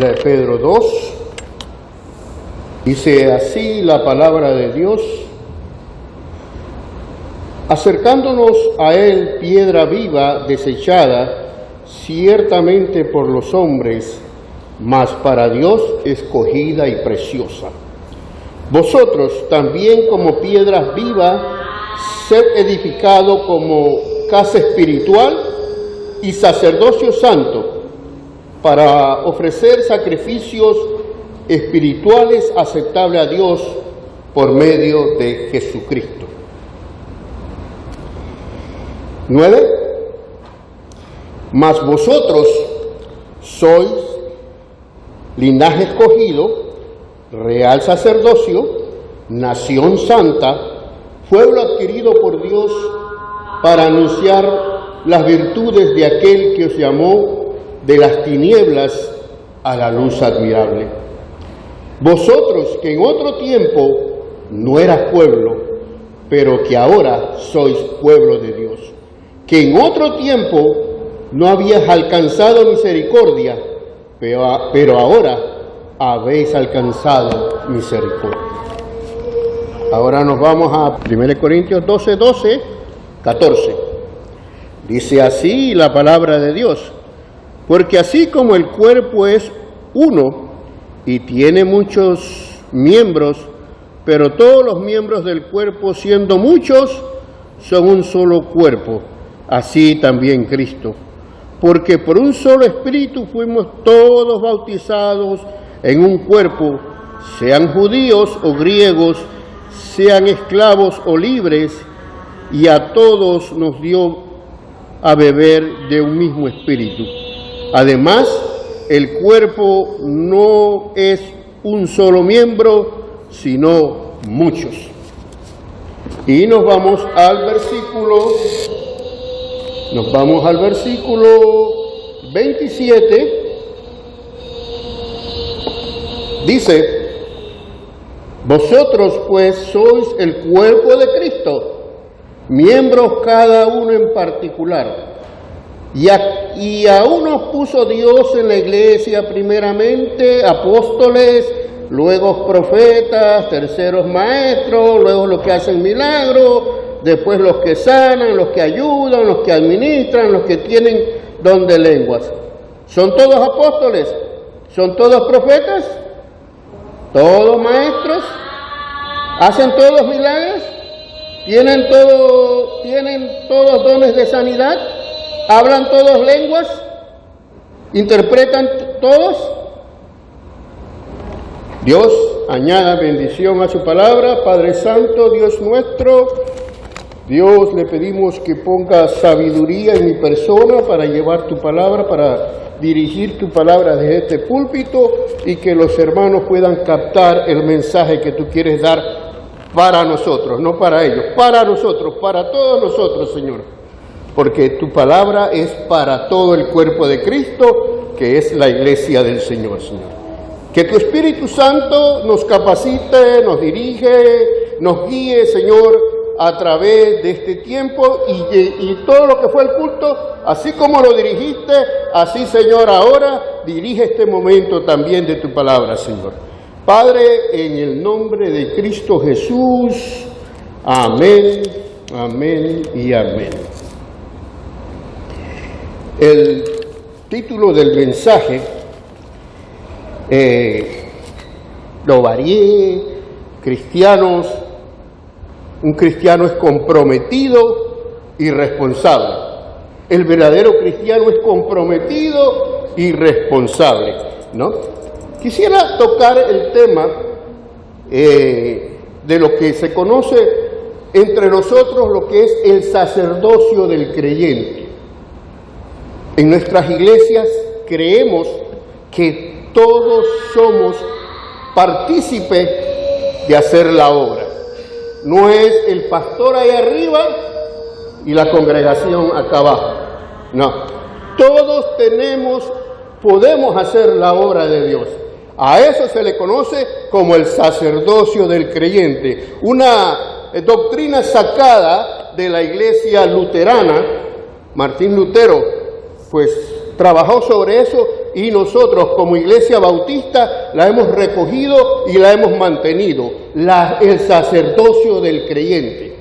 Primera de Pedro 2. Dice así la palabra de Dios: acercándonos a él, piedra viva, desechada ciertamente por los hombres, mas para Dios escogida y preciosa. Vosotros también, como piedras vivas, sed edificado como casa espiritual y sacerdocio santo, para ofrecer sacrificios espirituales aceptables a Dios por medio de Jesucristo. 9. Mas vosotros sois linaje escogido, real sacerdocio, nación santa, pueblo adquirido por Dios para anunciar las virtudes de aquel que os llamó de las tinieblas a la luz admirable. Vosotros que en otro tiempo no eras pueblo, pero que ahora sois pueblo de Dios, que en otro tiempo no habías alcanzado misericordia, pero ahora habéis alcanzado misericordia. Ahora nos vamos a 1 Corintios 12, 14. Dice así la palabra de Dios: porque así como el cuerpo es uno y tiene muchos miembros, pero todos los miembros del cuerpo, siendo muchos, son un solo cuerpo, así también Cristo. Porque por un solo espíritu fuimos todos bautizados en un cuerpo, sean judíos o griegos, sean esclavos o libres, y a todos nos dio a beber de un mismo espíritu. Además, el cuerpo no es un solo miembro, sino muchos. Y nos vamos al versículo 27. Dice: vosotros pues sois el cuerpo de Cristo, miembros cada uno en particular. Y a unos puso Dios en la iglesia primeramente apóstoles, luego profetas, terceros maestros, luego los que hacen milagros, después los que sanan, los que ayudan, los que administran, los que tienen don de lenguas. ¿Son todos apóstoles? ¿Son todos profetas? ¿Todos maestros? ¿Hacen todos milagros? ¿Tienen todos dones de sanidad? ¿Hablan todos lenguas? ¿Interpretan todos? Dios añada bendición a su palabra. Padre Santo, Dios nuestro, Dios, le pedimos que ponga sabiduría en mi persona para llevar tu palabra, para dirigir tu palabra desde este púlpito, y que los hermanos puedan captar el mensaje que tú quieres dar para nosotros, no para ellos, para nosotros, para todos nosotros, Señor. Porque tu palabra es para todo el cuerpo de Cristo, que es la iglesia del Señor, Señor. Que tu Espíritu Santo nos capacite, nos dirige, nos guíe, Señor, a través de este tiempo y todo lo que fue el culto, así como lo dirigiste, así, Señor, ahora dirige este momento también de tu palabra, Señor. Padre, en el nombre de Cristo Jesús, amén, amén y amén. El título del mensaje lo varié: un cristiano es comprometido y responsable. El verdadero cristiano es comprometido y responsable, ¿no? Quisiera tocar el tema de lo que se conoce entre nosotros, lo que es el sacerdocio del creyente. En nuestras iglesias creemos que todos somos partícipes de hacer la obra. No es el pastor ahí arriba y la congregación acá abajo. No, todos podemos hacer la obra de Dios. A eso se le conoce como el sacerdocio del creyente. Una doctrina sacada de la iglesia luterana. Martín Lutero pues trabajó sobre eso y nosotros como Iglesia Bautista la hemos recogido y la hemos mantenido, el sacerdocio del creyente.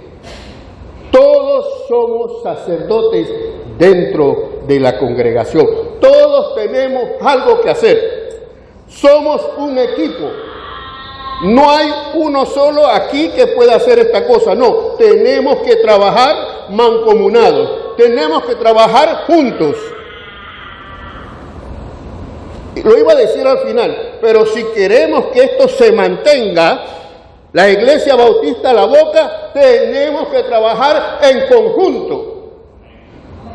Todos somos sacerdotes dentro de la congregación, todos tenemos algo que hacer, somos un equipo. No hay uno solo aquí que pueda hacer esta cosa, no, tenemos que trabajar mancomunados, tenemos que trabajar juntos. Lo iba a decir al final, pero si queremos que esto se mantenga, la Iglesia Bautista La Boca, tenemos que trabajar en conjunto.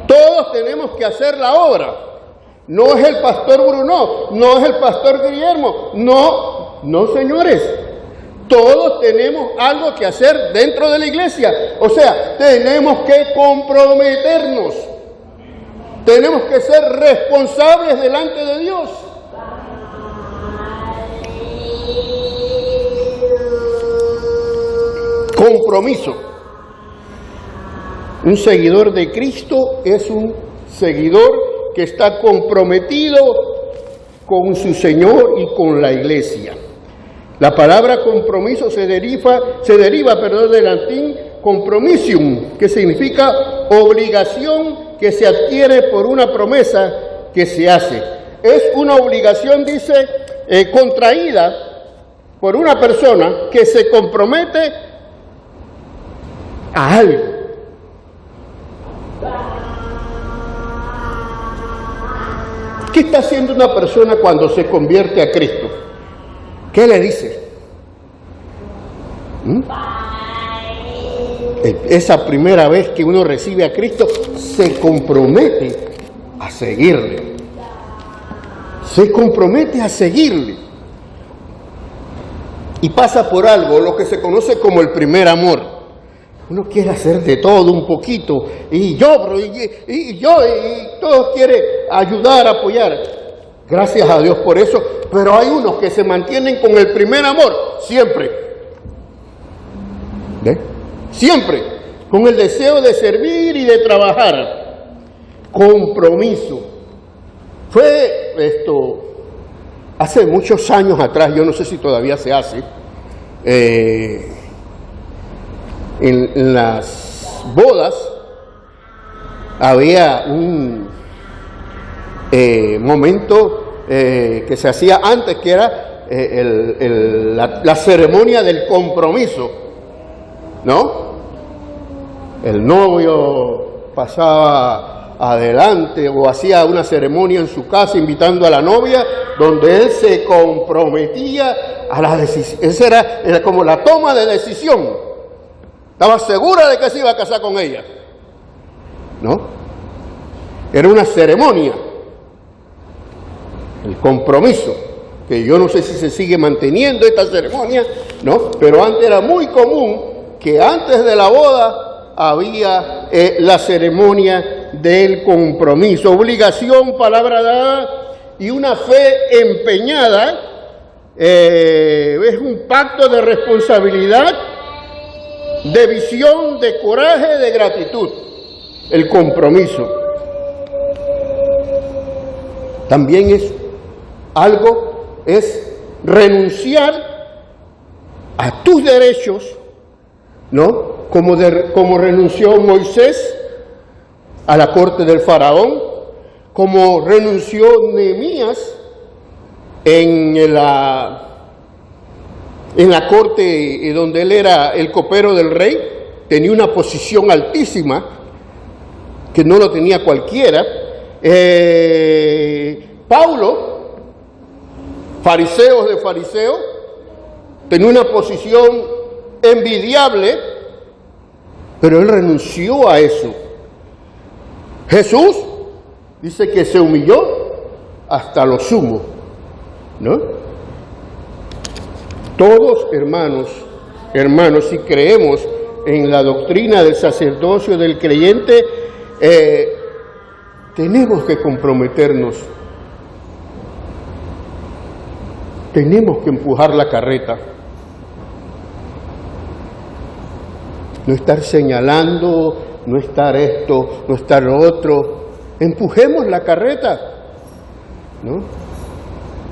Todos tenemos que hacer la obra. No es el pastor Bruno, no es el pastor Guillermo, no señores. Todos tenemos algo que hacer dentro de la iglesia. O sea, tenemos que comprometernos. Tenemos que ser responsables delante de Dios. Compromiso. Un seguidor de Cristo es un seguidor que está comprometido con su Señor y con la iglesia. La palabra compromiso se deriva del latín compromisium, que significa obligación que se adquiere por una promesa que se hace. Es una obligación, dice, contraída por una persona que se compromete a algo. ¿Qué está haciendo una persona cuando se convierte a Cristo? ¿Qué le dice? Esa primera vez que uno recibe a Cristo, se compromete a seguirle. Se compromete a seguirle. Y pasa por algo, lo que se conoce como el primer amor. Uno quiere hacer de todo un poquito, y todos quieren ayudar, apoyar. Gracias a Dios por eso, pero hay unos que se mantienen con el primer amor, siempre. ¿Ve? Siempre, con el deseo de servir y de trabajar. Compromiso. Fue esto, hace muchos años atrás, yo no sé si todavía se hace, en las bodas había un momento que se hacía antes, que era la ceremonia del compromiso, ¿no? El novio pasaba adelante o hacía una ceremonia en su casa invitando a la novia, donde él se comprometía a la decisión. Esa era como la toma de decisión. Estaba segura de que se iba a casar con ella, ¿no? Era una ceremonia, el compromiso, que yo no sé si se sigue manteniendo esta ceremonia, ¿no? Pero antes era muy común que antes de la boda había la ceremonia del compromiso, obligación, palabra dada y una fe empeñada. Es un pacto de responsabilidad, de visión, de coraje, de gratitud. El compromiso también es renunciar a tus derechos, ¿no? Como renunció Moisés a la corte del faraón, como renunció Nehemías en la corte donde él era el copero del rey. Tenía una posición altísima que no lo tenía cualquiera. Pablo, fariseos de fariseos, tenía una posición envidiable, pero él renunció a eso. Jesús dice que se humilló hasta lo sumo, ¿no? Todos, hermanos, si creemos en la doctrina del sacerdocio del creyente, tenemos que comprometernos. Tenemos que empujar la carreta. No estar señalando, no estar esto, no estar lo otro. Empujemos la carreta. ¿no?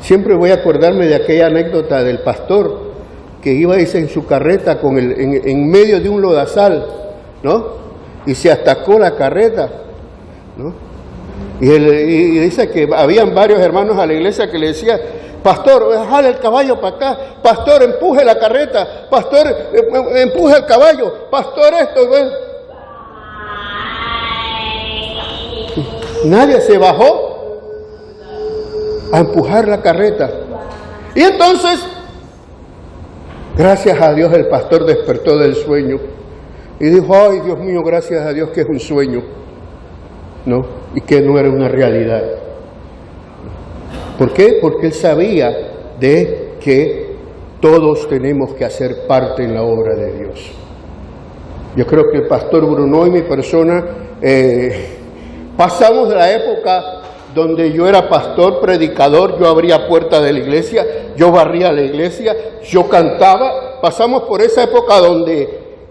Siempre voy a acordarme de aquella anécdota del pastor que iba, dice, en su carreta en medio de un lodazal, ¿no? Y se atacó la carreta, ¿no? Y dice que habían varios hermanos a la iglesia que le decían: pastor, jale el caballo para acá, pastor, empuje la carreta, pastor, empuje el caballo, pastor, esto, ¿ves? Nadie se bajó a empujar la carreta. Y entonces, gracias a Dios, el pastor despertó del sueño y dijo: ay, Dios mío, gracias a Dios que es un sueño, ¿no? Y que no era una realidad. ¿Por qué? Porque él sabía de que todos tenemos que hacer parte en la obra de Dios. Yo creo que el pastor Bruno y mi persona pasamos de la época donde yo era pastor, predicador, yo abría puertas de la iglesia, yo barría la iglesia, yo cantaba. Pasamos por esa época donde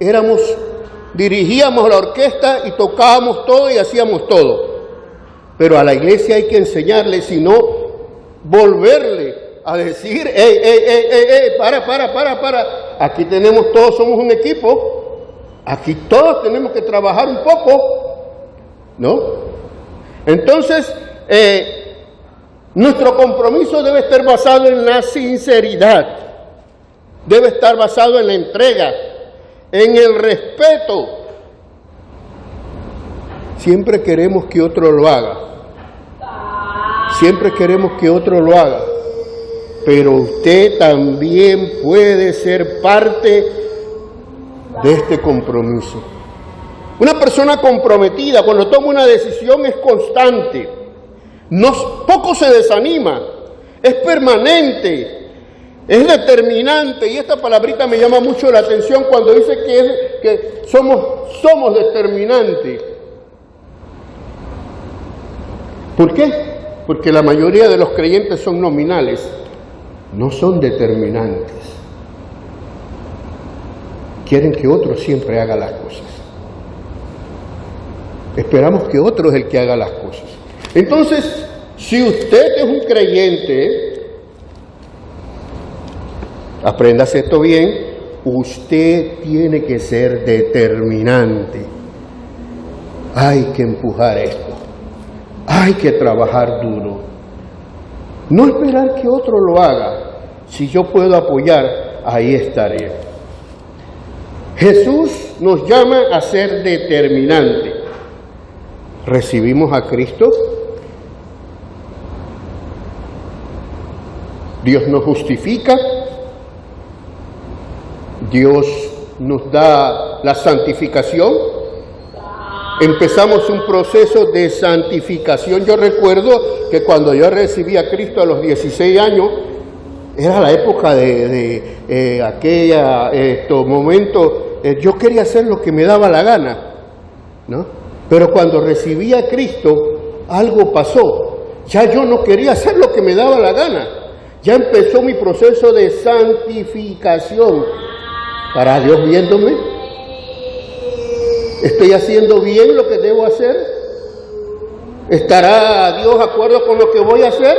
dirigíamos la orquesta y tocábamos todo y hacíamos todo. Pero a la iglesia hay que enseñarle, si no, volverle a decir: para. Aquí todos somos un equipo, aquí todos tenemos que trabajar un poco, ¿no? Entonces, nuestro compromiso debe estar basado en la sinceridad, debe estar basado en la entrega, en el respeto. Siempre queremos que otro lo haga. Siempre queremos que otro lo haga. Pero usted también puede ser parte de este compromiso. Una persona comprometida, cuando toma una decisión, es constante. Poco se desanima. Es permanente. Es determinante. Y esta palabrita me llama mucho la atención cuando dice que somos determinantes. ¿Por qué? Porque la mayoría de los creyentes son nominales, no son determinantes. Quieren que otro siempre haga las cosas. Esperamos que otro es el que haga las cosas. Entonces, si usted es un creyente, apréndase esto bien, usted tiene que ser determinante. Hay que empujar esto. Hay que trabajar duro. No esperar que otro lo haga. Si yo puedo apoyar, ahí estaré. Jesús nos llama a ser determinante. ¿Recibimos a Cristo? Dios nos justifica. Dios nos da la santificación. Empezamos un proceso de santificación. Yo recuerdo que cuando yo recibí a Cristo a los 16 años, era la época de aquella momento, yo quería hacer lo que me daba la gana, ¿no? Pero cuando recibí a Cristo, algo pasó. Ya yo no quería hacer lo que me daba la gana. Ya empezó mi proceso de santificación. ¿Estará Dios viéndome? ¿Estoy haciendo bien lo que debo hacer? ¿Estará Dios de acuerdo con lo que voy a hacer?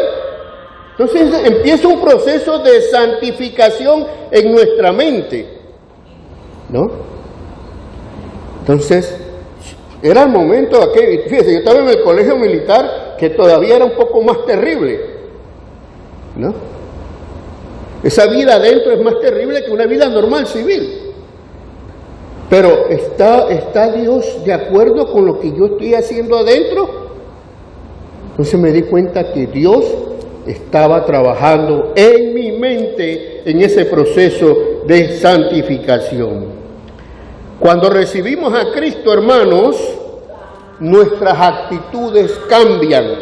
Entonces empieza un proceso de santificación en nuestra mente, ¿no? Entonces, era el momento aquel, fíjese, yo estaba en el colegio militar, que todavía era un poco más terrible, ¿no? Esa vida adentro es más terrible que una vida normal civil. Pero ¿está Dios de acuerdo con lo que yo estoy haciendo adentro? Entonces me di cuenta que Dios estaba trabajando en mi mente en ese proceso de santificación. Cuando recibimos a Cristo, hermanos, nuestras actitudes cambian,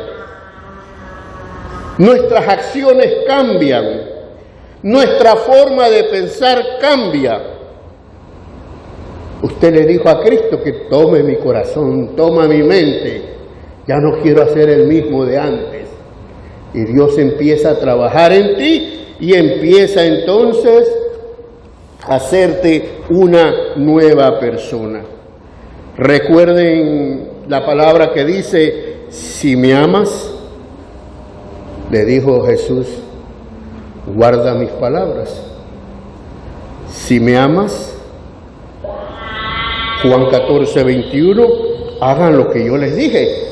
nuestras acciones cambian, nuestra forma de pensar cambia. Usted le dijo a Cristo que tome mi corazón, toma mi mente, ya no quiero hacer el mismo de antes. Y Dios empieza a trabajar en ti y empieza entonces a hacerte una nueva persona. Recuerden la palabra que dice: si me amas, Le dijo Jesús, guarda mis palabras. Si me amas, Juan 14, 21, hagan lo que yo les dije.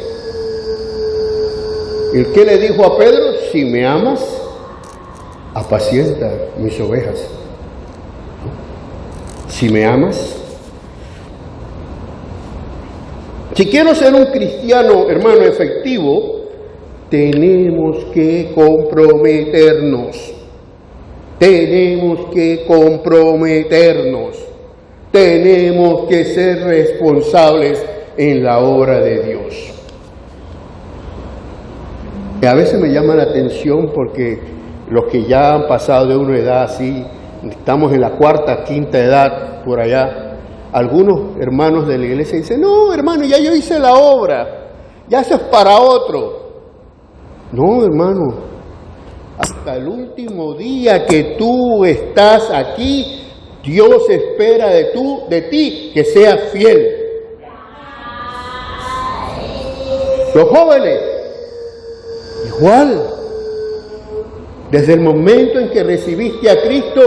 ¿Y qué le dijo a Pedro? Si me amas, apacienta mis ovejas. Si me amas. Si quiero ser un cristiano, hermano, efectivo, tenemos que comprometernos. Tenemos que comprometernos. Tenemos que ser responsables en la obra de Dios. Y a veces me llama la atención porque los que ya han pasado de una edad así, estamos en la cuarta, quinta edad, por allá, algunos hermanos de la iglesia dicen, no, hermano, ya yo hice la obra, ya eso es para otro. No, hermano, hasta el último día que tú estás aquí, Dios espera de ti que seas fiel. Los jóvenes, igual. Desde el momento en que recibiste a Cristo,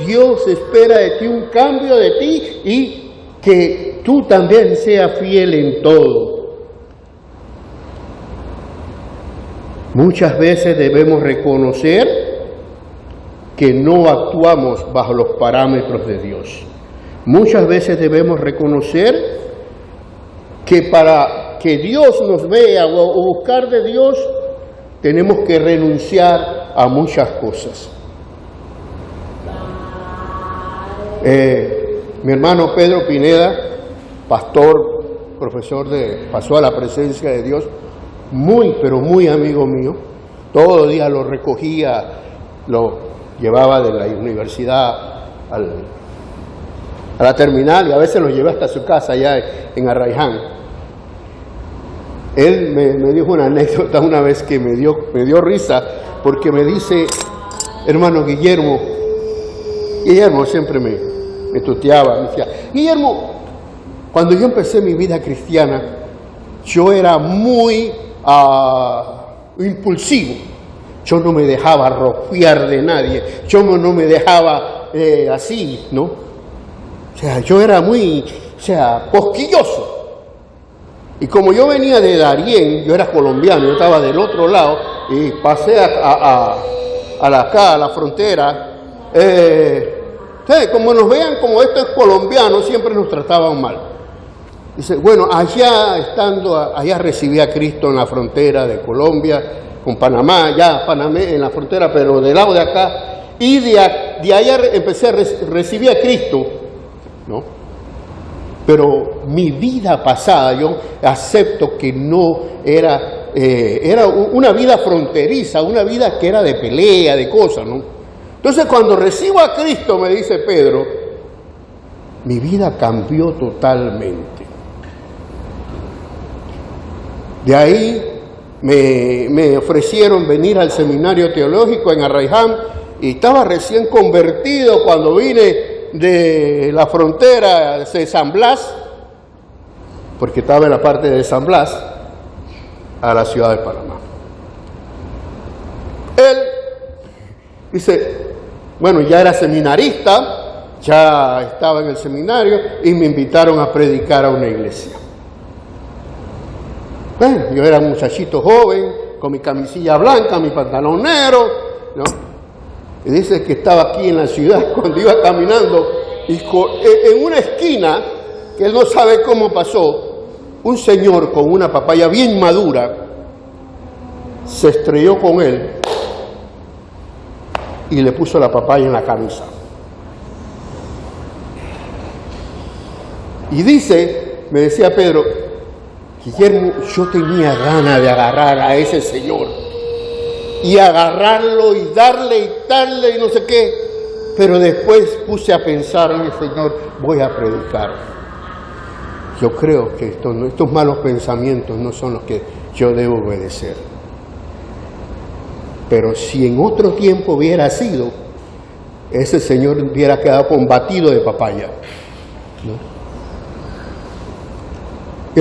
Dios espera de ti un cambio de ti y que tú también seas fiel en todo. Muchas veces debemos reconocer que no actuamos bajo los parámetros de Dios. Muchas veces debemos reconocer que para que Dios nos vea o buscar de Dios, tenemos que renunciar a muchas cosas. Mi hermano Pedro Pineda, pastor, profesor pasó a la presencia de Dios, muy, pero muy amigo mío. Todos los días lo recogía, lo llevaba de la universidad a la terminal y a veces lo llevé hasta su casa allá en Arraiján. Él me dijo una anécdota una vez que me dio risa porque me dice, hermano Guillermo siempre me tuteaba, me decía, Guillermo, cuando yo empecé mi vida cristiana, yo era muy impulsivo, yo no me dejaba rociar de nadie, yo no me dejaba así, ¿no? O sea, yo era muy, cosquilloso. Y como yo venía de Darién, yo era colombiano, yo estaba del otro lado, y pasé a la frontera, como nos vean como estos colombianos, siempre nos trataban mal. Dice, bueno, allá recibí a Cristo en la frontera de Colombia, con Panamá, ya Panamá en la frontera, pero del lado de acá, y de allá empecé a recibir a Cristo, ¿no? Pero mi vida pasada, yo acepto que no era una vida fronteriza, una vida que era de pelea, de cosas, ¿no? Entonces cuando recibo a Cristo, me dice Pedro, mi vida cambió totalmente. De ahí me ofrecieron venir al seminario teológico en Arraiján y estaba recién convertido cuando vine de la frontera de San Blas, porque estaba en la parte de San Blas, a la ciudad de Panamá. Él dice, bueno, ya era seminarista, ya estaba en el seminario y me invitaron a predicar a una iglesia. Bueno, yo era un muchachito joven, con mi camisilla blanca, mi pantalón negro, ¿no? Y dice que estaba aquí en la ciudad cuando iba caminando y en una esquina, que él no sabe cómo pasó, un señor con una papaya bien madura se estrelló con él y le puso la papaya en la camisa. Y me decía Pedro, Guillermo, yo tenía ganas de agarrar a ese señor y agarrarlo y darle y no sé qué, pero después puse a pensar en el Señor, voy a predicar. Yo creo que estos malos pensamientos no son los que yo debo obedecer. Pero si en otro tiempo hubiera sido, ese señor hubiera quedado combatido de papaya, ¿no?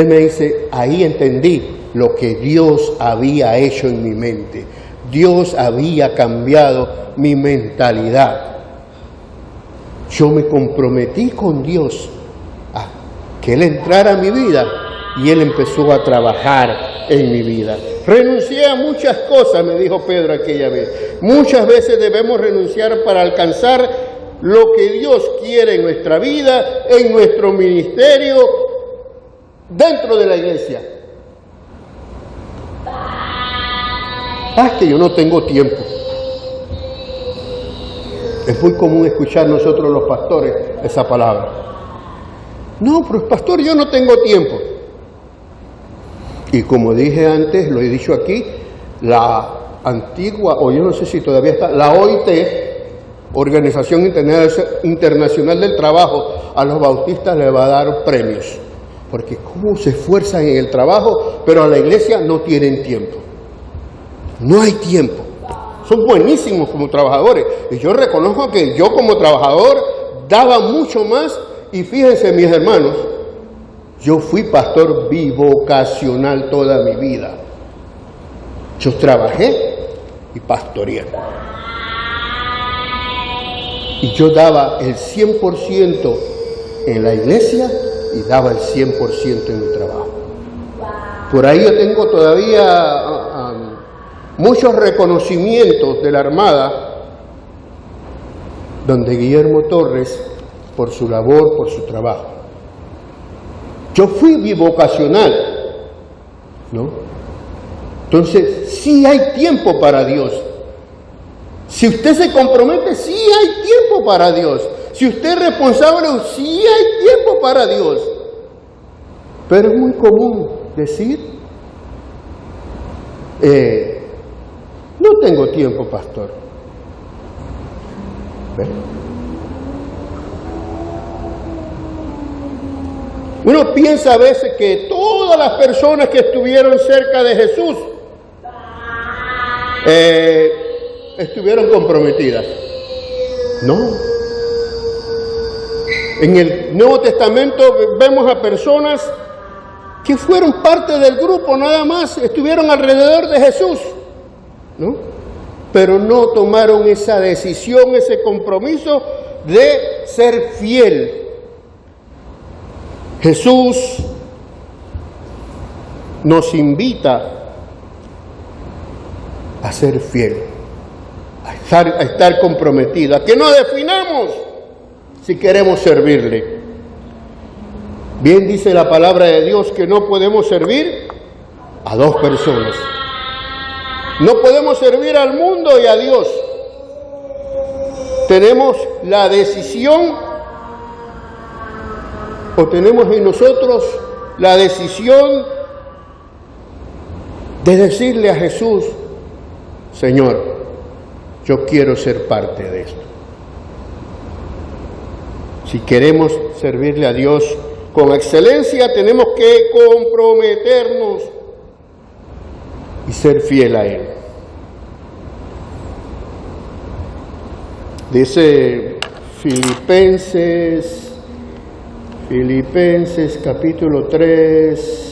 Él me dice, ahí entendí lo que Dios había hecho en mi mente. Dios había cambiado mi mentalidad. Yo me comprometí con Dios a que Él entrara a mi vida y Él empezó a trabajar en mi vida. Renuncié a muchas cosas, me dijo Pedro aquella vez. Muchas veces debemos renunciar para alcanzar lo que Dios quiere en nuestra vida, en nuestro ministerio, dentro de la iglesia. Es que yo no tengo tiempo. Es muy común escuchar nosotros los pastores esa palabra. No, pero pastor, yo no tengo tiempo. Y como dije antes, lo he dicho aquí, la antigua, o yo no sé si todavía está, la OIT, Organización Internacional del Trabajo, a los bautistas le va a dar premios. Porque cómo se esfuerzan en el trabajo, pero a la iglesia no tienen tiempo. No hay tiempo. Son buenísimos como trabajadores. Y yo reconozco que yo como trabajador daba mucho más. Y fíjense, mis hermanos, yo fui pastor bivocacional toda mi vida. Yo trabajé y pastoreé. Y yo daba el 100% en la iglesia y daba el 100% en mi trabajo. Por ahí yo tengo todavía muchos reconocimientos de la Armada, donde Guillermo Torres, por su labor, por su trabajo. Yo fui bivocacional, ¿no? Entonces, sí hay tiempo para Dios. Si usted se compromete, sí hay tiempo para Dios. Si usted es responsable, sí hay tiempo para Dios. Pero es muy común decir, no tengo tiempo, pastor. ¿Ven? Uno piensa a veces que todas las personas que estuvieron cerca de Jesús estuvieron comprometidas. No. En el Nuevo Testamento vemos a personas que fueron parte del grupo, nada más, estuvieron alrededor de Jesús, ¿no? Pero no tomaron esa decisión, ese compromiso de ser fiel. Jesús nos invita a ser fiel, a estar comprometido, a que nos definamos si queremos servirle. Bien dice la palabra de Dios que no podemos servir a dos personas. No podemos servir al mundo y a Dios. Tenemos la decisión, o tenemos en nosotros la decisión de decirle a Jesús, Señor, yo quiero ser parte de esto. Si queremos servirle a Dios con excelencia, tenemos que comprometernos y ser fiel a Él. Dice Filipenses capítulo 3.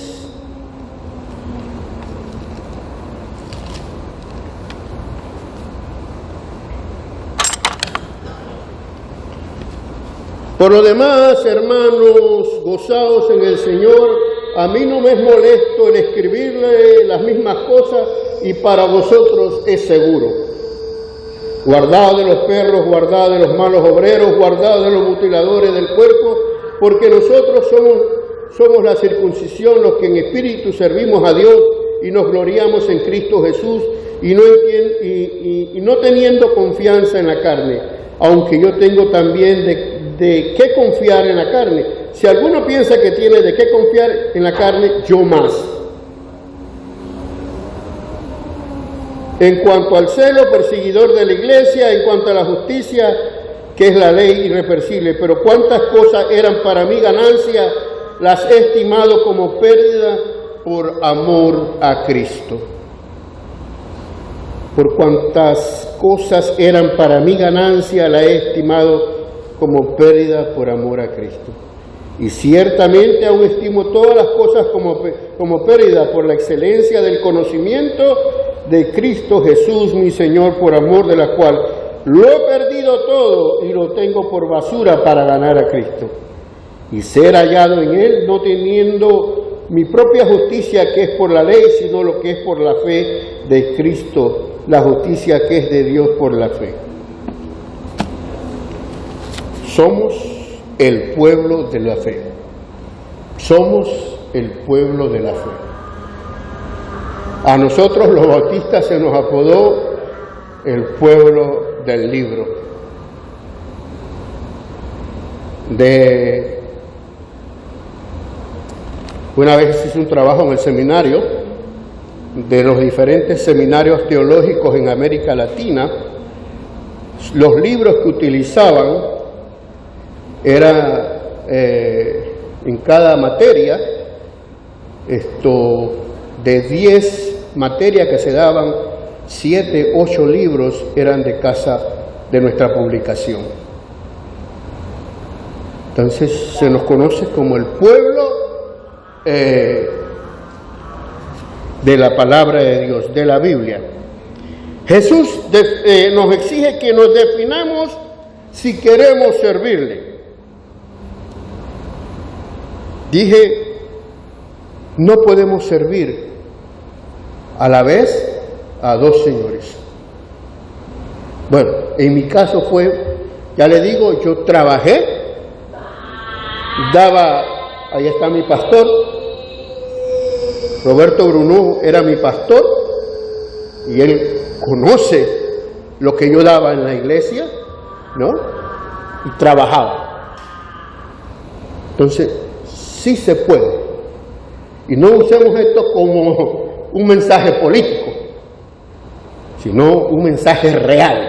Por lo demás, hermanos, gozaos en el Señor. A mí no me es molesto el escribirle las mismas cosas y para vosotros es seguro. Guardaos de los perros, guardaos de los malos obreros, guardaos de los mutiladores del cuerpo, porque nosotros somos la circuncisión, los que en espíritu servimos a Dios y nos gloriamos en Cristo Jesús y no teniendo confianza en la carne, aunque yo tengo también de qué confiar en la carne. Si alguno piensa que tiene de qué confiar en la carne, yo más. En cuanto al celo, perseguidor de la iglesia, en cuanto a la justicia, que es la ley irreversible, pero cuántas cosas eran para mí ganancia, las he estimado como pérdida por amor a Cristo. Por cuantas cosas eran para mí ganancia, la he estimado como pérdida por amor a Cristo. Y ciertamente aún estimo todas las cosas como pérdida por la excelencia del conocimiento de Cristo Jesús, mi Señor, por amor de la cual lo he perdido todo y lo tengo por basura para ganar a Cristo y ser hallado en Él, no teniendo mi propia justicia que es por la ley, sino lo que es por la fe de Cristo, la justicia que es de Dios por la fe. Somos el pueblo de la fe. Somos el pueblo de la fe. A nosotros los bautistas se nos apodó el pueblo del libro. Una vez hice un trabajo en el seminario, de los diferentes seminarios teológicos en América Latina. Los libros que utilizaban era en cada materia, de 10 materias que se daban, 7, 8 libros eran de casa de nuestra publicación. Entonces se nos conoce como el pueblo de la palabra de Dios, de la Biblia. Jesús nos exige que nos definamos si queremos servirle. Dije, no podemos servir a la vez a dos señores. Bueno, en mi caso fue, ya le digo, yo trabajé, ahí está mi pastor, Roberto Bruno era mi pastor, y él conoce lo que yo daba en la iglesia, ¿no? Y trabajaba. Entonces, sí se puede. Y no usemos esto como un mensaje político, sino un mensaje real.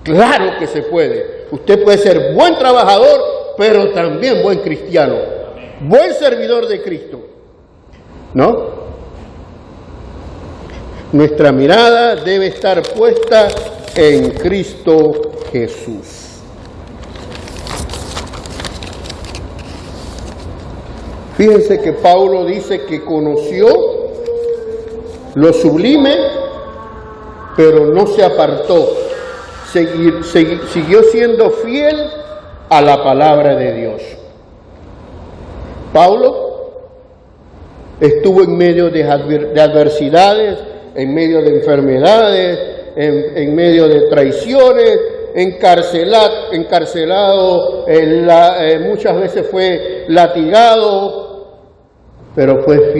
Claro que se puede. Usted puede ser buen trabajador, pero también buen cristiano, buen servidor de Cristo, ¿no? Nuestra mirada debe estar puesta en Cristo Jesús. Fíjense que Pablo dice que conoció lo sublime, pero no se apartó. Siguió siendo fiel a la palabra de Dios. Pablo estuvo en medio de adversidades, en medio de enfermedades, en medio de traiciones, encarcelado, muchas veces fue latigado, pero fue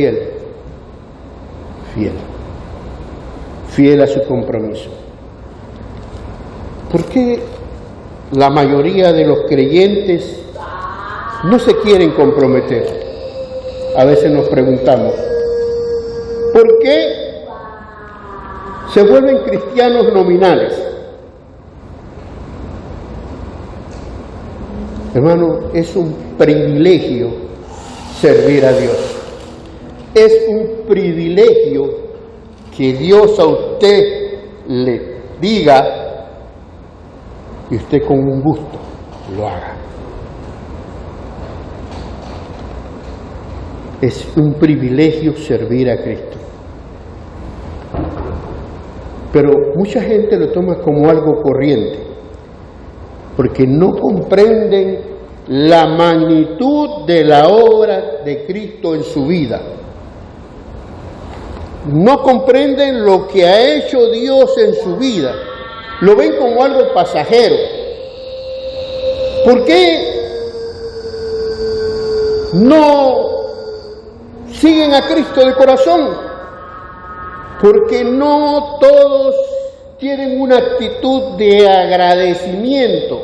fiel a su compromiso. ¿Por qué la mayoría de los creyentes no se quieren comprometer? A veces nos preguntamos, ¿por qué se vuelven cristianos nominales? Hermano, es un privilegio servir a Dios. Es un privilegio que Dios a usted le diga y usted con un gusto lo haga. Es un privilegio servir a Cristo. Pero mucha gente lo toma como algo corriente, porque no comprenden la magnitud de la obra de Cristo en su vida. No comprenden lo que ha hecho Dios en su vida. Lo ven como algo pasajero. ¿Por qué no siguen a Cristo de corazón? Porque no todos tienen una actitud de agradecimiento.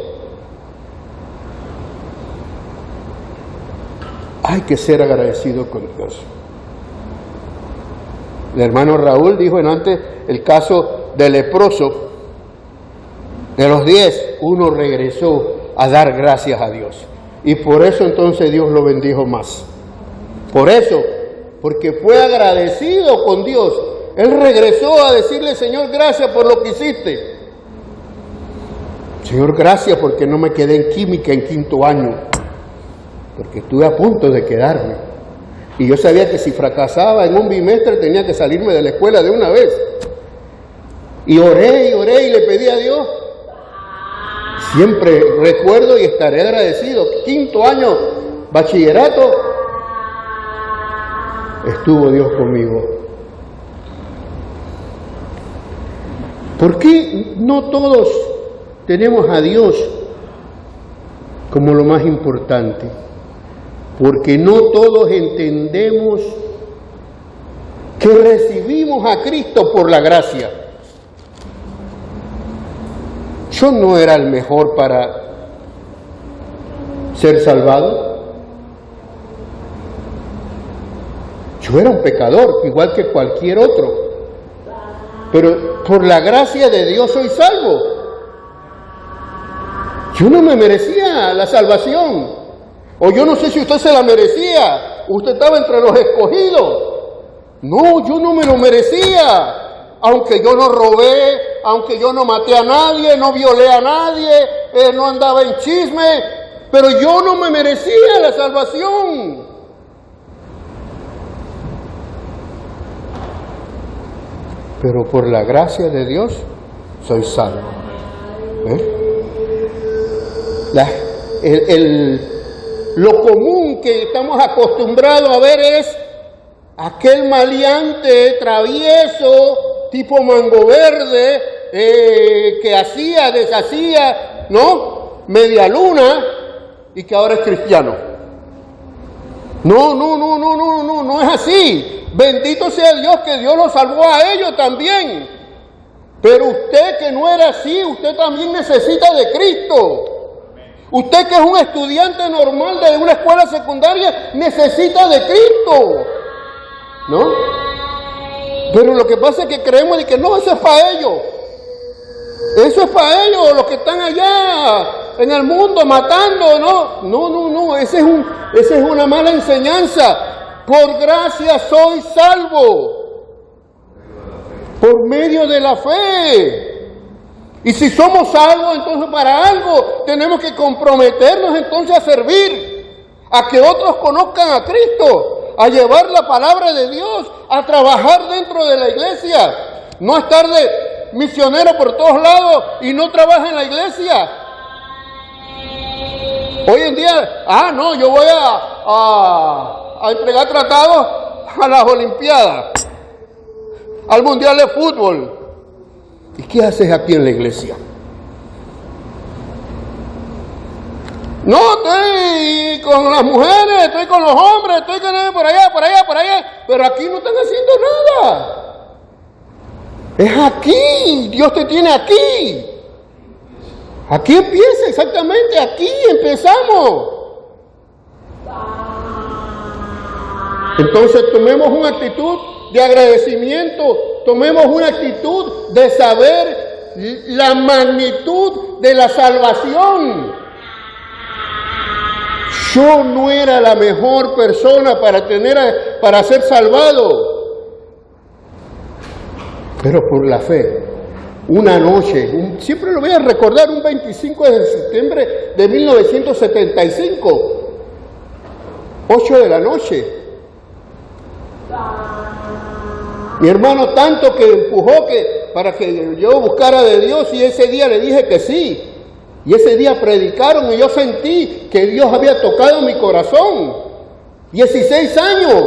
Hay que ser agradecido con Dios. El hermano Raúl dijo antes el caso del leproso. De los 10, uno regresó a dar gracias a Dios. Y por eso entonces Dios lo bendijo más. Por eso, porque fue agradecido con Dios. Él regresó a decirle, Señor, gracias por lo que hiciste. Señor, gracias porque no me quedé en química en 5º año. Porque estuve a punto de quedarme. Y yo sabía que si fracasaba en un bimestre tenía que salirme de la escuela de una vez. Y oré y le pedí a Dios. Siempre recuerdo y estaré agradecido. 5º año, bachillerato, estuvo Dios conmigo. ¿Por qué no todos tenemos a Dios como lo más importante? Porque no todos entendemos que recibimos a Cristo por la gracia. Yo no era el mejor para ser salvado. Yo era un pecador, igual que cualquier otro. Pero por la gracia de Dios soy salvo. Yo no me merecía la salvación. O yo no sé si usted se la merecía. Usted estaba entre los escogidos. No, yo no me lo merecía. Aunque yo no robé, aunque yo no maté a nadie, no violé a nadie, no andaba en chisme, pero yo no me merecía la salvación. Pero por la gracia de Dios soy salvo. Lo común que estamos acostumbrados a ver es aquel maleante, travieso, tipo Mango Verde, que hacía, deshacía, ¿no? Media luna, y que ahora es cristiano. No es así. Bendito sea Dios, que Dios lo salvó a ellos también. Pero usted que no era así, usted también necesita de Cristo. Usted que es un estudiante normal de una escuela secundaria, necesita de Cristo, ¿no? Pero lo que pasa es que creemos de que no, eso es para ellos. Eso es para ellos, los que están allá en el mundo matando, no, esa es una mala enseñanza. Por gracia soy salvo, por medio de la fe. Y si somos salvos, entonces para algo tenemos que comprometernos entonces a servir, a que otros conozcan a Cristo, a llevar la palabra de Dios, a trabajar dentro de la iglesia, no estar de misionero por todos lados y no trabajar en la iglesia. Hoy en día, yo voy a entregar tratados a las Olimpiadas, al Mundial de Fútbol. ¿Y qué haces aquí en la iglesia? No, estoy con las mujeres, estoy con los hombres, estoy con por allá, pero aquí no están haciendo nada. Es aquí, Dios te tiene aquí. Aquí empieza exactamente, aquí empezamos. Entonces tomemos una actitud de agradecimiento, tomemos una actitud de saber la magnitud de la salvación. Yo no era la mejor persona para ser salvado, pero por la fe, una noche, siempre lo voy a recordar, un 25 de septiembre de 1975, 8 de la noche. Mi hermano tanto que empujó para que yo buscara de Dios, y ese día le dije que sí. Y ese día predicaron y yo sentí que Dios había tocado mi corazón. 16 años.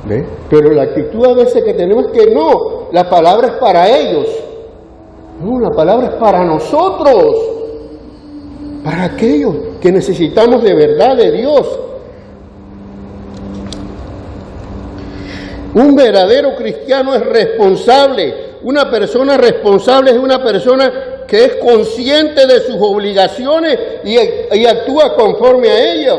¿Ve? Pero la actitud a veces que tenemos que no, la palabra es para ellos. No, la palabra es para nosotros. Para aquellos que necesitamos de verdad de Dios. Un verdadero cristiano es responsable. Una persona responsable es una persona que es consciente de sus obligaciones y actúa conforme a ellas.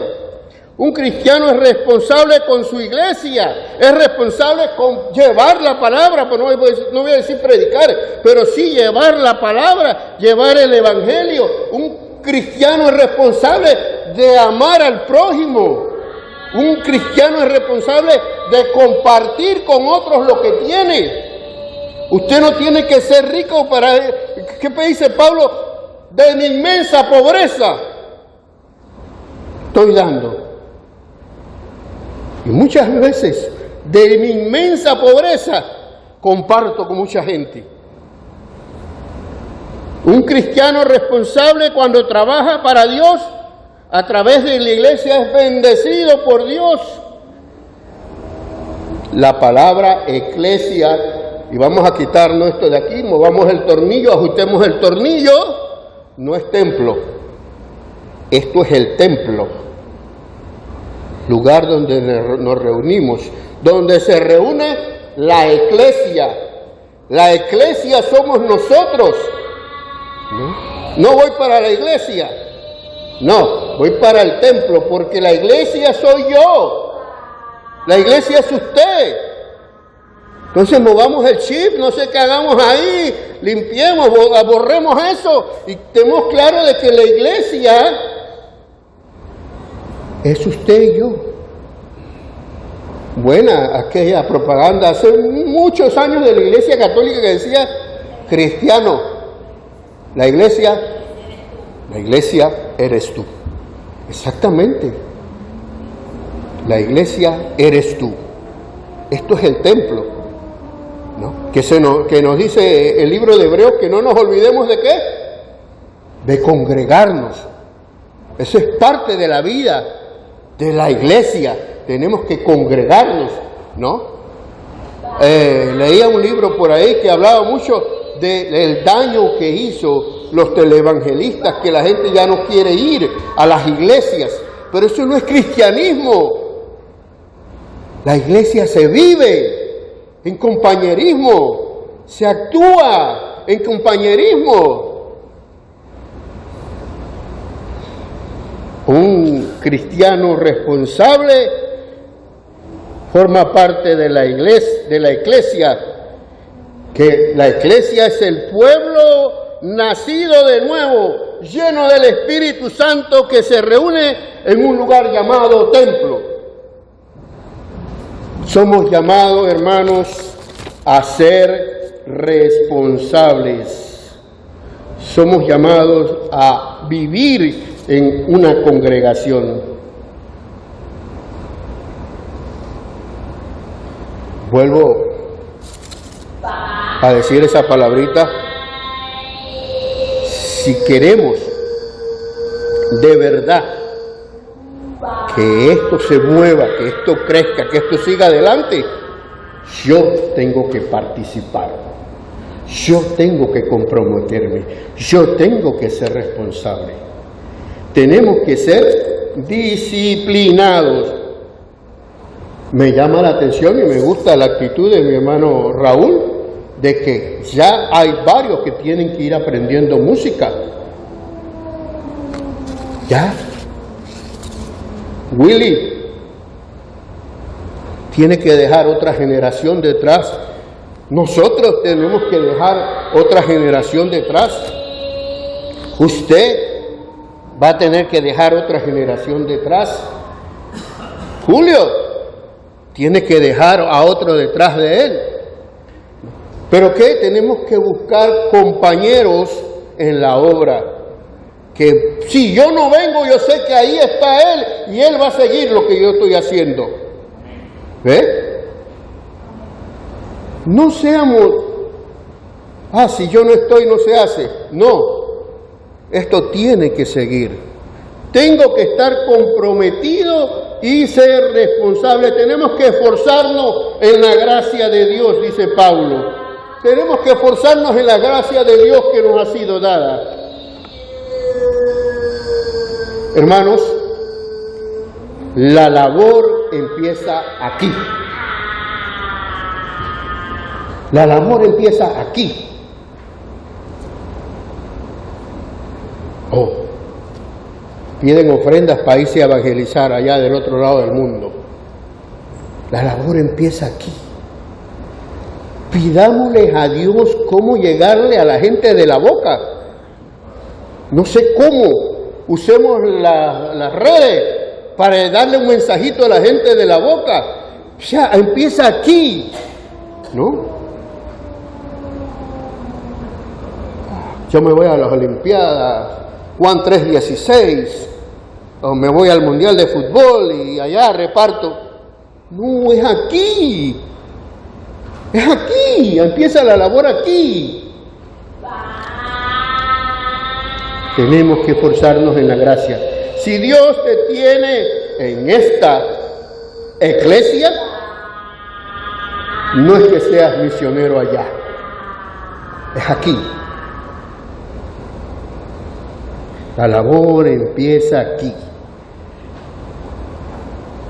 Un cristiano es responsable con su iglesia, es responsable con llevar la palabra, pero no voy a decir predicar, pero sí llevar la palabra, llevar el evangelio. Un cristiano es responsable de amar al prójimo. Un cristiano es responsable de compartir con otros lo que tiene. Usted no tiene que ser rico para... ¿Qué dice Pablo? De mi inmensa pobreza estoy dando. Y muchas veces de mi inmensa pobreza, comparto con mucha gente. Un cristiano responsable cuando trabaja para Dios, a través de la iglesia, es bendecido por Dios. La palabra eclesia, y vamos a quitarnos esto de aquí, movamos el tornillo, ajustemos el tornillo, no es templo, esto es el templo, lugar donde nos reunimos, donde se reúne la eclesia. La eclesia somos nosotros. No voy para la iglesia, no, voy para el templo, porque la iglesia soy yo, la iglesia es usted. Entonces movamos el chip, no sé qué hagamos ahí, limpiemos, borremos eso y tenemos claro de que la iglesia es usted y yo. Buena aquella propaganda hace muchos años de la Iglesia Católica que decía: cristiano, la iglesia eres tú. Exactamente, la iglesia eres tú. Esto es el templo, ¿no? Que nos dice el libro de Hebreos que no nos olvidemos de ¿qué? De congregarnos. Eso es parte de la vida de la iglesia. Tenemos que congregarnos, ¿no? Leía un libro por ahí que hablaba mucho del daño que hizo los televangelistas, que la gente ya no quiere ir a las iglesias. Pero eso no es cristianismo. La iglesia se vive en compañerismo, se actúa en compañerismo. Un cristiano responsable forma parte de la iglesia, que la iglesia es el pueblo nacido de nuevo, lleno del Espíritu Santo, que se reúne en un lugar llamado templo. Somos llamados, hermanos, a ser responsables. Somos llamados a vivir en una congregación. Vuelvo a decir esa palabrita. Si queremos de verdad que esto se mueva, que esto crezca, que esto siga adelante, yo tengo que participar, yo tengo que comprometerme, yo tengo que ser responsable. Tenemos que ser disciplinados. Me llama la atención y me gusta la actitud de mi hermano Raúl, de que ya hay varios que tienen que ir aprendiendo música. Ya. Willy tiene que dejar otra generación detrás. Nosotros tenemos que dejar otra generación detrás. Usted va a tener que dejar otra generación detrás. Julio tiene que dejar a otro detrás de él. ¿Pero qué? Tenemos que buscar compañeros en la obra. Que si yo no vengo, yo sé que ahí está él y él va a seguir lo que yo estoy haciendo. ¿Ve? No seamos, si yo no estoy, no se hace. No, esto tiene que seguir. Tengo que estar comprometido y ser responsable. Tenemos que esforzarnos en la gracia de Dios, dice Pablo. Tenemos que esforzarnos en la gracia de Dios que nos ha sido dada. Hermanos, la labor empieza aquí. La labor empieza aquí. Piden ofrendas para irse a evangelizar allá del otro lado del mundo. La labor empieza aquí. Pidámosle a Dios cómo llegarle a la gente de la boca. No sé cómo. Usemos las redes para darle un mensajito a la gente de la boca. Ya, empieza aquí, ¿no? Yo me voy a las Olimpiadas, Juan 3:16, o me voy al Mundial de Fútbol y allá reparto. No, es aquí. Es aquí, empieza la labor aquí. Tenemos que esforzarnos en la gracia. Si Dios te tiene en esta iglesia, no es que seas misionero allá, es aquí. La labor empieza aquí.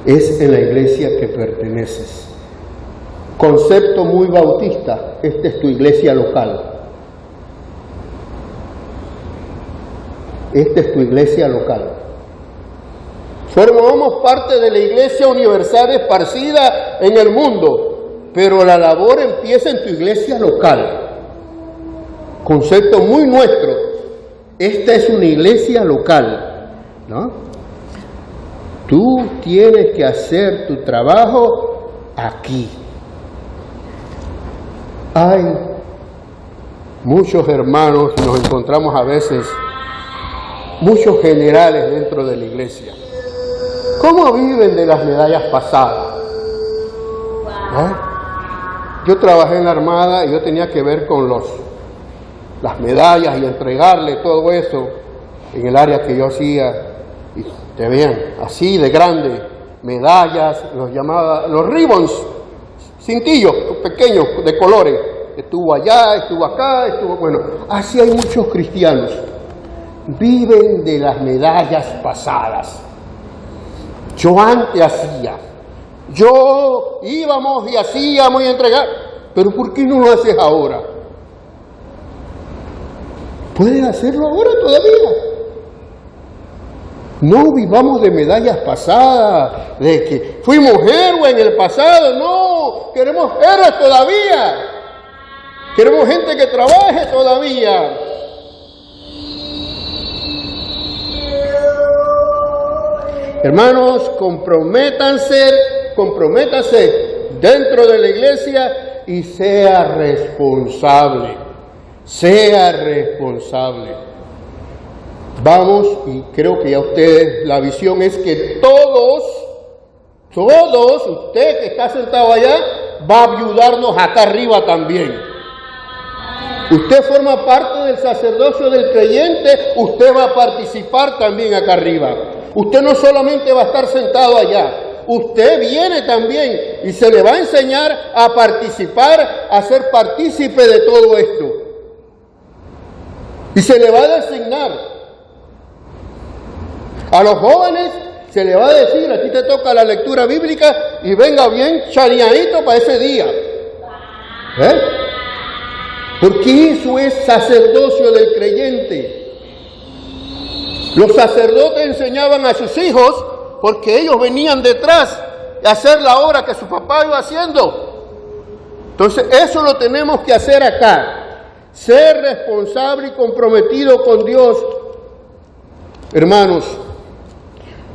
Es en la iglesia que perteneces. Concepto muy bautista, esta es tu iglesia local. Esta es tu iglesia local. Formamos parte de la iglesia universal esparcida en el mundo, pero la labor empieza en tu iglesia local. Concepto muy nuestro. Esta es una iglesia local, ¿no? Tú tienes que hacer tu trabajo aquí. Hay muchos hermanos, nos encontramos a veces, muchos generales dentro de la iglesia. ¿Cómo viven de las medallas pasadas? ¿Eh? Yo trabajé en la Armada y yo tenía que ver con las medallas y entregarle todo eso en el área que yo hacía. Y te vean así de grande, medallas, los llamaba, los ribbons, cintillos pequeños de colores. Estuvo allá, estuvo acá, estuvo, bueno, así hay muchos cristianos. Viven de las medallas pasadas. Yo antes hacía, yo íbamos y hacíamos y entregar, pero ¿por qué no lo haces ahora? ¿Pueden hacerlo ahora todavía? No vivamos de medallas pasadas, de que fuimos héroes en el pasado, no, queremos héroes todavía, queremos gente que trabaje todavía. Hermanos, comprométanse dentro de la iglesia y sea responsable. Vamos, y creo que ya ustedes, la visión es que todos, usted que está sentado allá, va a ayudarnos acá arriba también. Usted forma parte del sacerdocio del creyente, usted va a participar también acá arriba. Usted no solamente va a estar sentado allá, usted viene también y se le va a enseñar a participar, a ser partícipe de todo esto. Y se le va a designar. A los jóvenes se le va a decir, a ti te toca la lectura bíblica y venga bien chaneadito para ese día. Porque eso es sacerdocio del creyente. Los sacerdotes enseñaban a sus hijos porque ellos venían detrás de hacer la obra que su papá iba haciendo. Entonces eso lo tenemos que hacer acá. Ser responsable y comprometido con Dios, hermanos,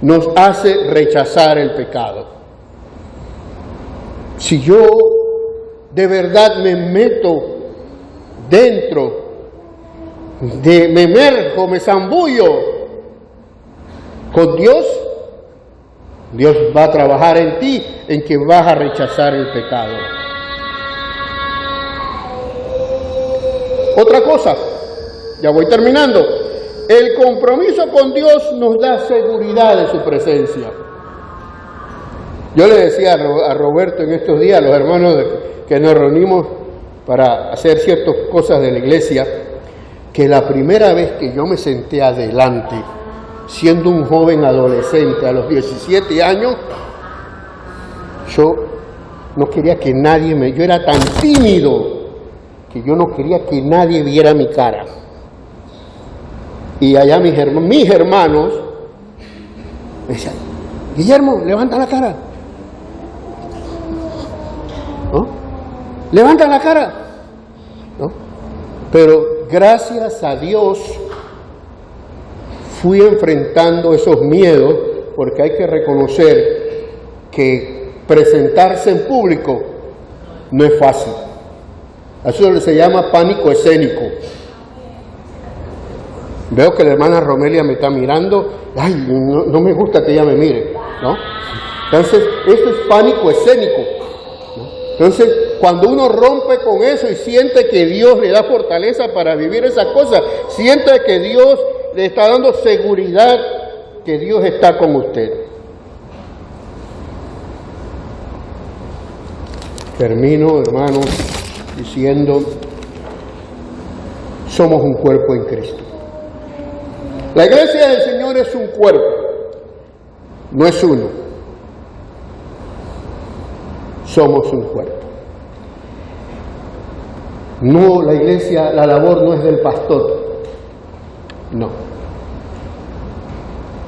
nos hace rechazar el pecado. Si yo de verdad me meto dentro, me emerjo, me zambullo con Dios, Dios va a trabajar en ti, en que vas a rechazar el pecado. Otra cosa, ya voy terminando. El compromiso con Dios nos da seguridad de su presencia. Yo le decía a Roberto en estos días, a los hermanos que nos reunimos para hacer ciertas cosas de la iglesia, que la primera vez que yo me senté adelante, siendo un joven adolescente a los 17 años, yo no quería que nadie yo era tan tímido que yo no quería que nadie viera mi cara. Y allá mis hermanos me decían, Guillermo, levanta la cara. ¿No? Levanta la cara. ¿No? Pero gracias a Dios fui enfrentando esos miedos, porque hay que reconocer que presentarse en público no es fácil. Eso se llama pánico escénico. Veo que la hermana Romelia me está mirando. Ay, no me gusta que ella me mire, ¿no? Entonces, eso es pánico escénico, ¿no? Entonces, cuando uno rompe con eso y siente que Dios le da fortaleza para vivir esas cosas, siente que Dios le está dando seguridad, que Dios está con usted. Termino, hermanos, diciendo, somos un cuerpo en Cristo. La iglesia del Señor es un cuerpo, no es uno. Somos un cuerpo. No, la iglesia, la labor no es del pastor, no.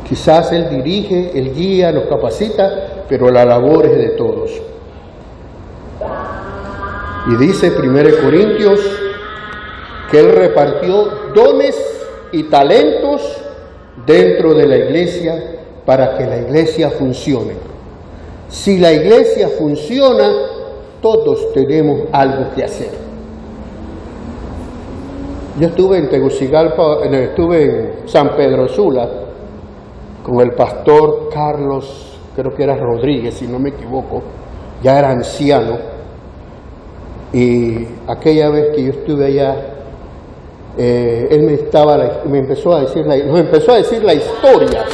Quizás él dirige, él guía, nos capacita, pero la labor es de todos. Y dice 1 Corintios que él repartió dones y talentos dentro de la iglesia para que la iglesia funcione. Si la iglesia funciona, todos tenemos algo que hacer. Yo estuve en Tegucigalpa, estuve en San Pedro Sula con el pastor Carlos, creo que era Rodríguez, si no me equivoco, ya era anciano. Y aquella vez que yo estuve allá, él nos empezó a decir la historia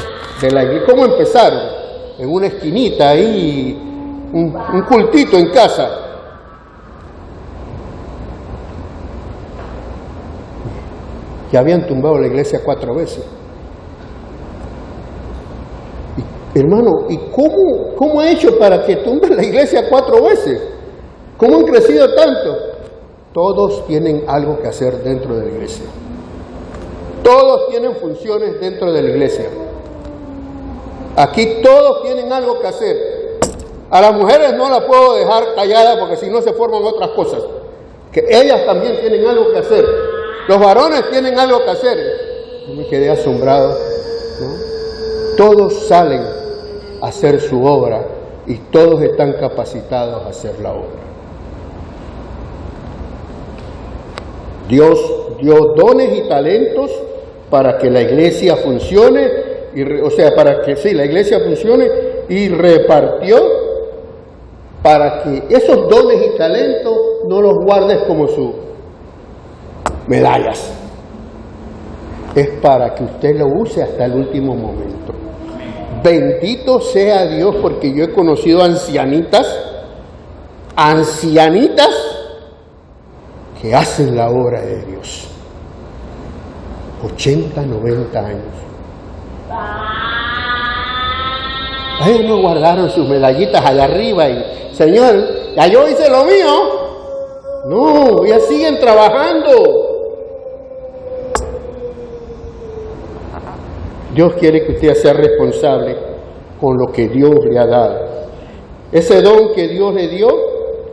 de la iglesia, cómo empezaron, en una esquinita ahí, un cultito en casa. Que habían tumbado la iglesia 4 veces. Y, hermano, ¿y cómo ha hecho para que tumbe la iglesia 4 veces? ¿Cómo han crecido tanto? Todos tienen algo que hacer dentro de la iglesia. Todos tienen funciones dentro de la iglesia. Aquí todos tienen algo que hacer. A las mujeres no las puedo dejar calladas porque si no se forman otras cosas. Que ellas también tienen algo que hacer. Los varones tienen algo que hacer. Yo me quedé asombrado, ¿no? Todos salen a hacer su obra y todos están capacitados a hacer la obra. Dios dio dones y talentos para que la iglesia funcione, para que la iglesia funcione, y repartió para que esos dones y talentos no los guardes como sus medallas. Es para que usted lo use hasta el último momento. Bendito sea Dios, porque yo he conocido ancianitas que hacen la obra de Dios. 80, 90 años. Ellos no guardaron sus medallitas allá arriba y, Señor, ya yo hice lo mío. No, ya siguen trabajando. Dios quiere que usted sea responsable con lo que Dios le ha dado. Ese don que Dios le dio,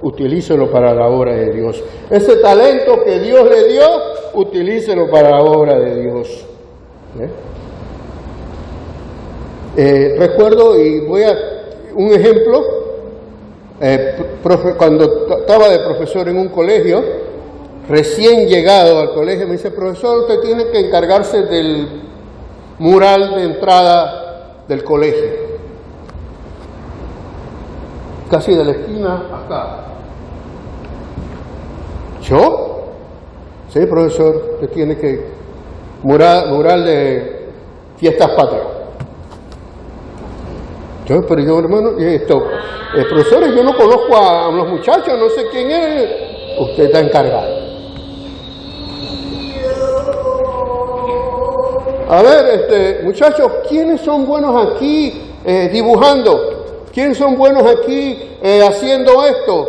utilícelo para la obra de Dios. Ese talento que Dios le dio, utilícelo para la obra de Dios. Recuerdo, y voy a un ejemplo, cuando estaba de profesor en un colegio, recién llegado al colegio, me dice: profesor, usted tiene que encargarse del mural de entrada del colegio, casi de la esquina acá. ¿Yo? Sí, profesor, usted tiene que mural de fiestas patrias. Yo, pero yo, hermano, profesores, yo no conozco a los muchachos, no sé quién es. Usted está encargado. A ver, muchachos, ¿quiénes son buenos aquí dibujando? ¿Quiénes son buenos aquí haciendo esto?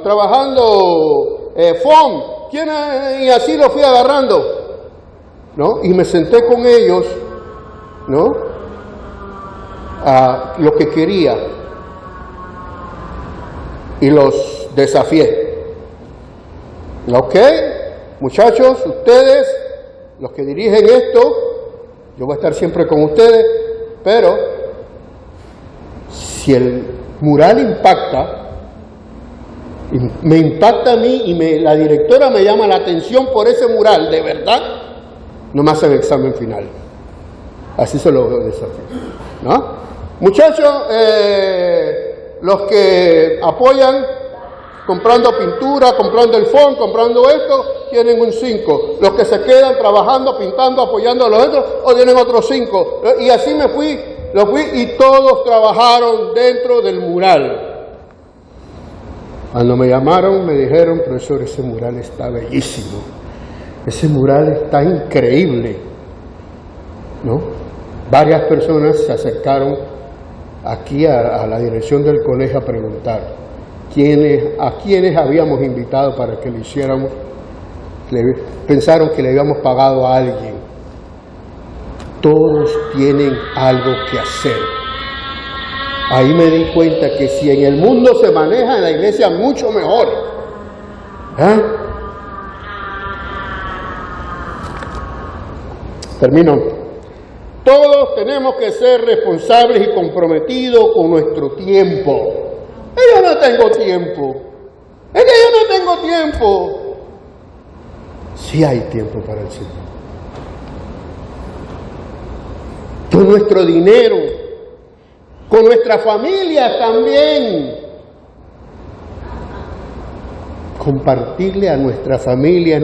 Trabajando FOM. ¿Quiénes? Y así lo fui agarrando, ¿no? Y me senté con ellos, ¿no? A lo que quería. Y los desafié. ¿Ok? Muchachos, ustedes, los que dirigen esto, yo voy a estar siempre con ustedes, pero si el mural impacta, me impacta a mí y la directora me llama la atención por ese mural, de verdad, no me hacen examen final. Así se lo desafío, ¿no? Muchachos, los que apoyan comprando pintura, comprando el fondo, comprando esto, tienen un 5. Los que se quedan trabajando, pintando, apoyando a los otros, o tienen otros 5. Y así me fui, y todos trabajaron dentro del mural. Cuando me llamaron, me dijeron, profesor, ese mural está bellísimo. Ese mural está increíble, ¿no? Varias personas se acercaron aquí a la dirección del colegio a preguntar a quienes habíamos invitado para que lo hiciéramos. Pensaron que le habíamos pagado a alguien. Todos tienen algo que hacer. Ahí me di cuenta que si en el mundo se maneja, en la iglesia mucho mejor. Termino. Todos tenemos que ser responsables y comprometidos con nuestro tiempo. Yo no tengo tiempo. Es que yo no tengo tiempo. Sí hay tiempo para el Señor. Con nuestro dinero, con nuestra familia también. Compartirle a nuestra familia,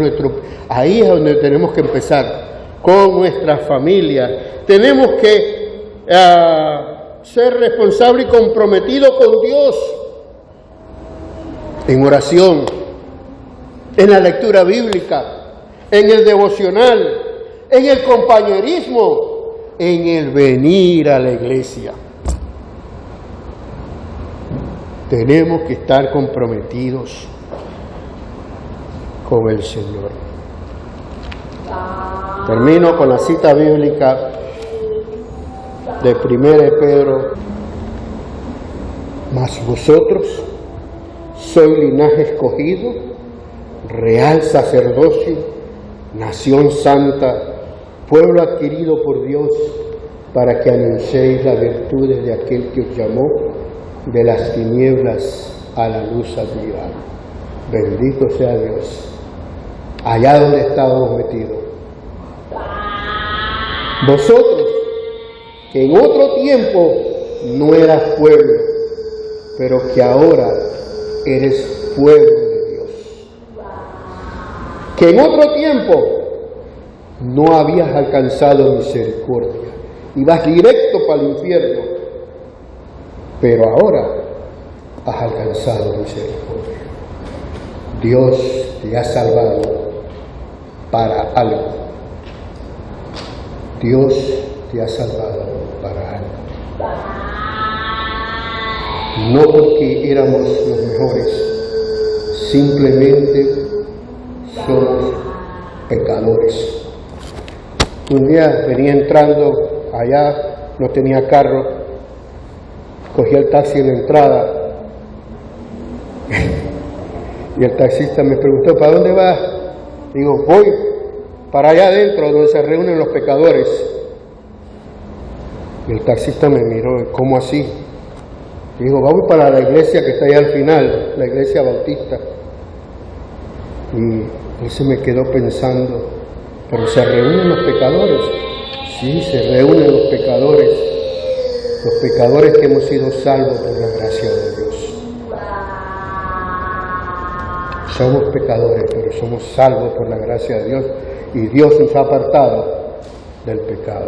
ahí es donde tenemos que empezar. Con nuestra familia. Tenemos que ser responsables y comprometidos con Dios. En oración, en la lectura bíblica, en el devocional, en el compañerismo, en el venir a la iglesia. Tenemos que estar comprometidos con el Señor. Termino con la cita bíblica de 1 Pedro. Mas vosotros sois linaje escogido, real sacerdocio, nación santa, pueblo adquirido por Dios, para que anunciéis las virtudes de aquel que os llamó de las tinieblas a la luz admirable. Bendito sea Dios. Allá donde estábamos metidos. Vosotros, que en otro tiempo no eras pueblo, pero que ahora eres pueblo de Dios. Que en otro tiempo no habías alcanzado misericordia, ibas directo para el infierno, pero ahora has alcanzado misericordia. Dios te ha salvado para algo. Dios te ha salvado para algo. No porque éramos los mejores, simplemente somos pecadores. Un día venía entrando allá, no tenía carro, cogí el taxi en la entrada y el taxista me preguntó, ¿para dónde vas? Digo, voy para allá adentro donde se reúnen los pecadores. Y el taxista me miró, ¿cómo así? Digo, vamos para la iglesia que está allá al final, la iglesia bautista. Y él se me quedó pensando, ¿pero se reúnen los pecadores? Sí, se reúnen los pecadores que hemos sido salvos por la gracia de Dios. Somos pecadores, pero somos salvos por la gracia de Dios, y Dios nos ha apartado del pecado.